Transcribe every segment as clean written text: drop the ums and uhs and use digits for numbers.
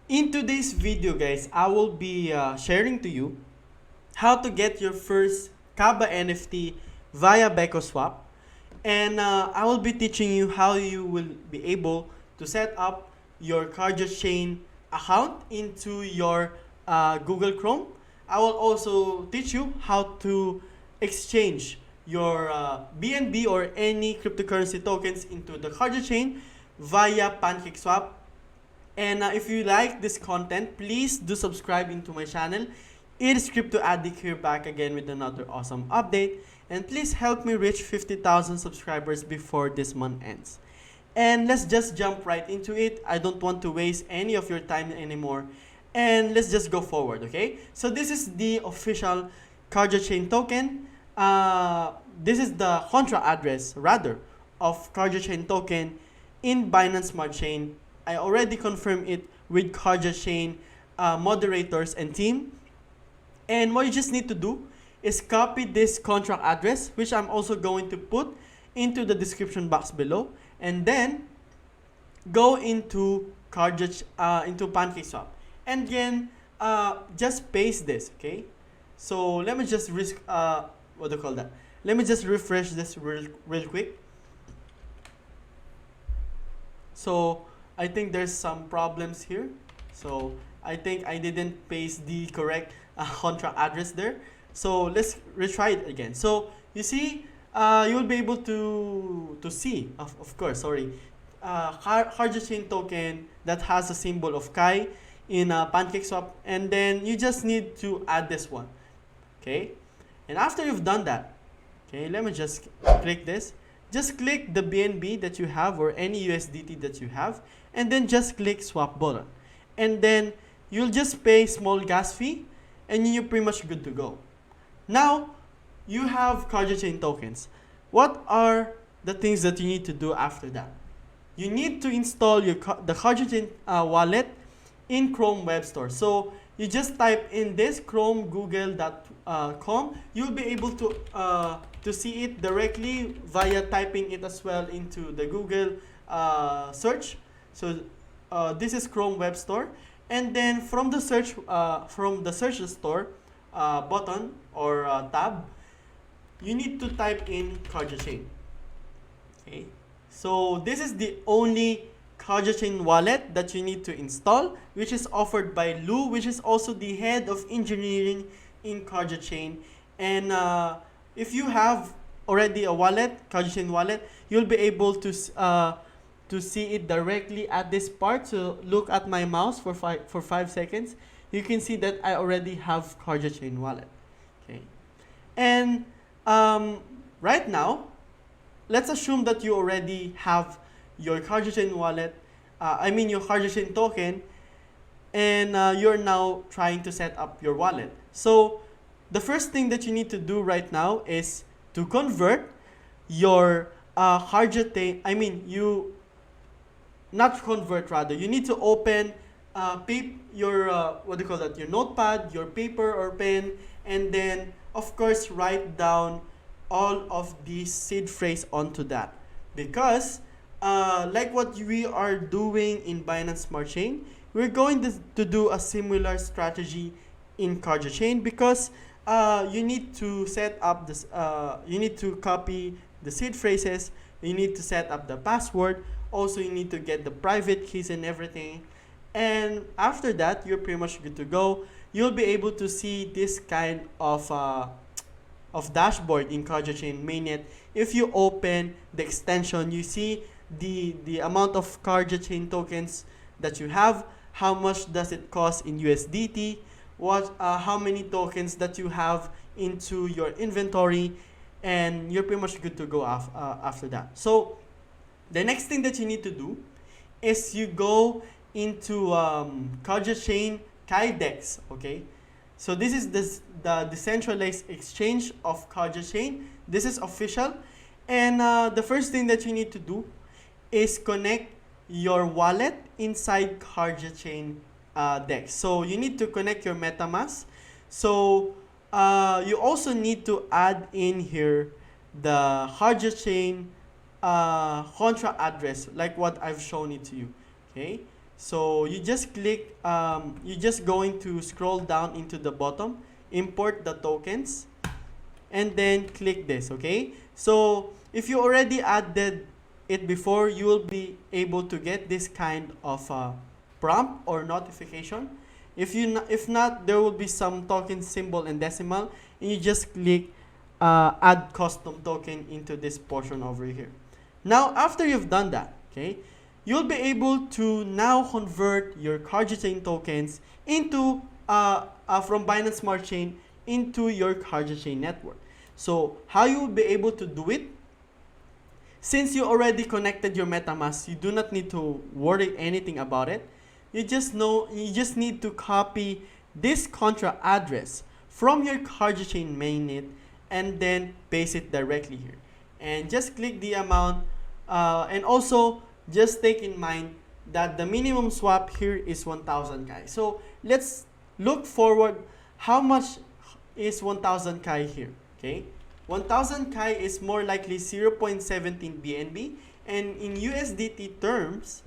In today's video, guys, I will be sharing to you how to get your first KABA NFT via Becoswap. And I will be teaching you how you will be able to set up your Kardiachain account into your Google Chrome. I will also teach you how to exchange your BNB or any cryptocurrency tokens into the Kardiachain via Pancakeswap. And if you like this content, please do subscribe into my channel. It is Crypto Addict here, back again with another awesome update. And please help me reach 50,000 subscribers before this month ends. And let's just jump right into it. I don't want to waste any of your time anymore. And let's just go forward, okay? So this is the official Kardiachain token. This is the contra address, rather, of Kardiachain token in Binance Smart Chain. I already confirmed it with Kardiachain moderators and team. And what you just need to do is copy this contract address, which I'm also going to put into the description box below, and then go into into Pancakeswap, and again just paste this. Okay, so let me just what do you call that? Let me just refresh this real quick. So I think there's some problems here. So I think I didn't paste the correct contract address there. So let's retry it again. So you see, you'll be able to see, of course, sorry, Kardiachain token that has a symbol of Kai in Pancakeswap, and then you just need to add this one, okay? And after you've done that, okay, let me just click this. Just click the BNB that you have or any USDT that you have, and then just click swap button, and then you'll just pay small gas fee, and you're pretty much good to go. Now, you have Kardiachain tokens. What are the things that you need to do after that? You need to install the Kardiachain wallet in Chrome Web Store. So you just type in this chromegoogle.com. You'll be able to see it directly via typing it as well into the Google search. So this is Chrome Web Store. And then from the search store button or tab, you need to type in Kardiachain. Okay, so this is the only Kardiachain wallet that you need to install, which is offered by Lou, which is also the head of engineering in Kardiachain. And if you have already a wallet, Kardiachain wallet, you'll be able to see it directly at this part. So look at my mouse for 5 seconds. You can see that I already have Kardiachain wallet. Okay, and right now, let's assume that you already have your Kardiachain wallet. Your Kardiachain token, and you're now trying to set up your wallet. So the first thing that you need to do right now is to convert your Kardiachain. You need to open your your notepad, your paper or pen, and then of course write down all of these seed phrase onto that, because like what we are doing in Binance Smart Chain, we're going to do a similar strategy in Kardiachain, because you need to set up this. You need to copy the seed phrases. You need to set up the password. Also, you need to get the private keys and everything. And after that, you're pretty much good to go. You'll be able to see this kind of dashboard in Kardiachain mainnet. If you open the extension, you see the amount of Kardiachain tokens that you have, how much does it cost in USDT, how many tokens that you have into your inventory, and you're pretty much good to go after that. So the next thing that you need to do is you go into Kardiachain KAIDEX. Okay, so this is the decentralized exchange of Kardiachain. This is official, and the first thing that you need to do is connect your wallet inside Kardiachain DEX. So you need to connect your MetaMask. So you also need to add in here the Kardiachain contra address, like what I've shown it to you. Okay, So you just click, you're just going to scroll down into the bottom, import the tokens, and then click this, okay? So if you already added it before, you will be able to get this kind of prompt or notification. If not, there will be some token symbol and decimal, and you just click add custom token into this portion over here. Now, after you've done that, okay, you'll be able to now convert your Kardiachain tokens into from Binance Smart Chain into your Kardiachain network. So how you will be able to do it? Since you already connected your MetaMask, you do not need to worry anything about it. You just need to copy this contra address from your Kardiachain mainnet and then paste it directly here. And just click the amount, and also just take in mind that the minimum swap here is 1,000 Kai. So let's look forward how much is 1,000 Kai here, okay? 1,000 Kai is more likely 0.17 BNB, and in USDT terms,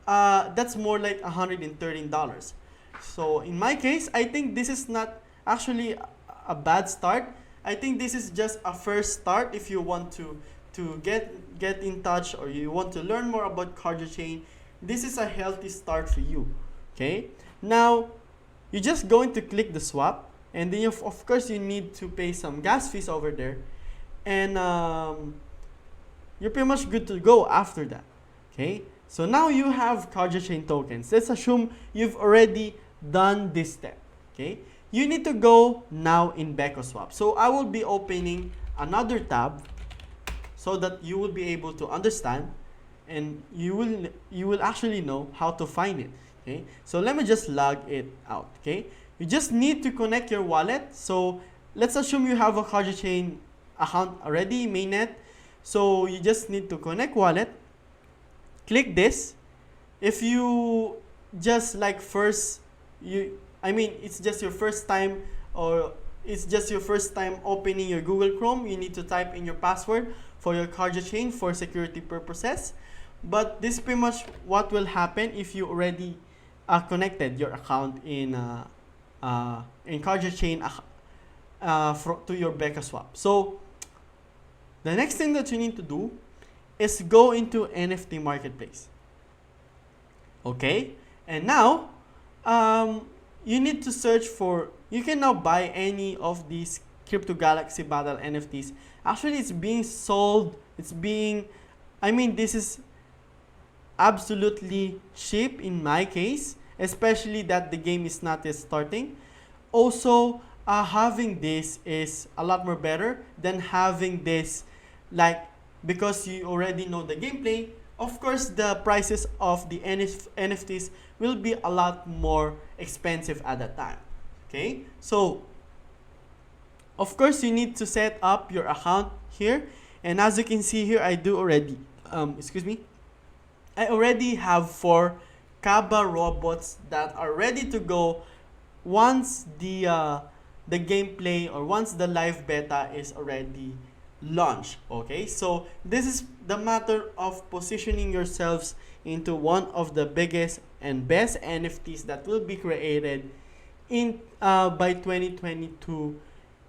that's more like $113. So in my case, I think this is not actually a bad start. I think this is just a first start if you want to get in touch or you want to learn more about Kardiachain. This is a healthy start for you, okay? Now, you're just going to click the swap, and then of course you need to pay some gas fees over there, and you're pretty much good to go after that, okay? So now you have Kardiachain tokens. Let's assume you've already done this step, okay? You need to go now in Becoswap. So I will be opening another tab so that you will be able to understand, and you will actually know how to find it, okay? So let me just log it out, okay? You just need to connect your wallet. So let's assume you have a Kardiachain account already, mainnet. So you just need to connect wallet, click this. If you just like it's just your first time, or it's just your first time opening your Google Chrome, you need to type in your password for your Kardiachain for security purposes. But this is pretty much what will happen if you already connected your account in Kardiachain to your Becoswap. So the next thing that you need to do is go into NFT Marketplace. Okay, and now you need to search for. You can now buy any of these Crypto Galaxy Battle NFTs. Actually, it's being sold. This is absolutely cheap in my case, especially that the game is not yet starting. Also, having this is a lot more better than having this, because you already know the gameplay. Of course, the prices of the NFTs will be a lot more expensive at that time. Okay, so of course you need to set up your account here, and as you can see here, I already have 4 KABA robots that are ready to go once the gameplay, or once the live beta is already launched. Okay, so this is the matter of positioning yourselves into one of the biggest and best NFTs that will be created in by 2022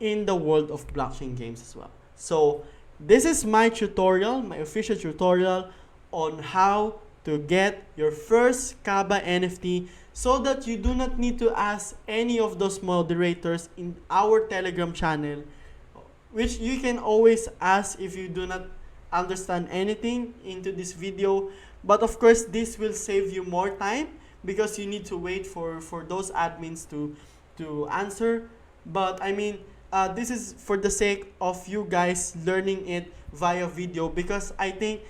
in the world of blockchain games as well. So this is my tutorial, my official tutorial on how to get your first KABA NFT, so that you do not need to ask any of those moderators in our Telegram channel, which you can always ask if you do not understand anything into this video. But of course, this will save you more time because you need to wait for those admins to answer. But this is for the sake of you guys learning it via video, because I think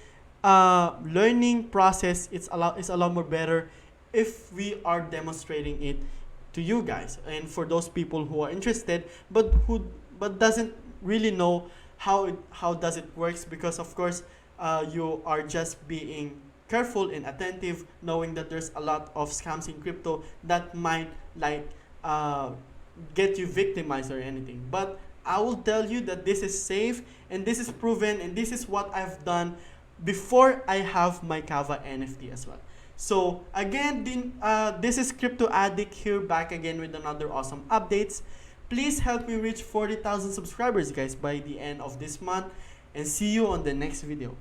learning process is a lot more better if we are demonstrating it to you guys, and for those people who are interested but doesn't really know how does it works, because of course you are just being careful and attentive, knowing that there's a lot of scams in crypto that might get you victimized or anything. But I will tell you that this is safe, and this is proven, and this is what I've done before I have my KABA NFT as well. So again, this is Crypto Addict here, back again with another awesome updates. Please help me reach 40,000 subscribers, guys, by the end of this month, and see you on the next video.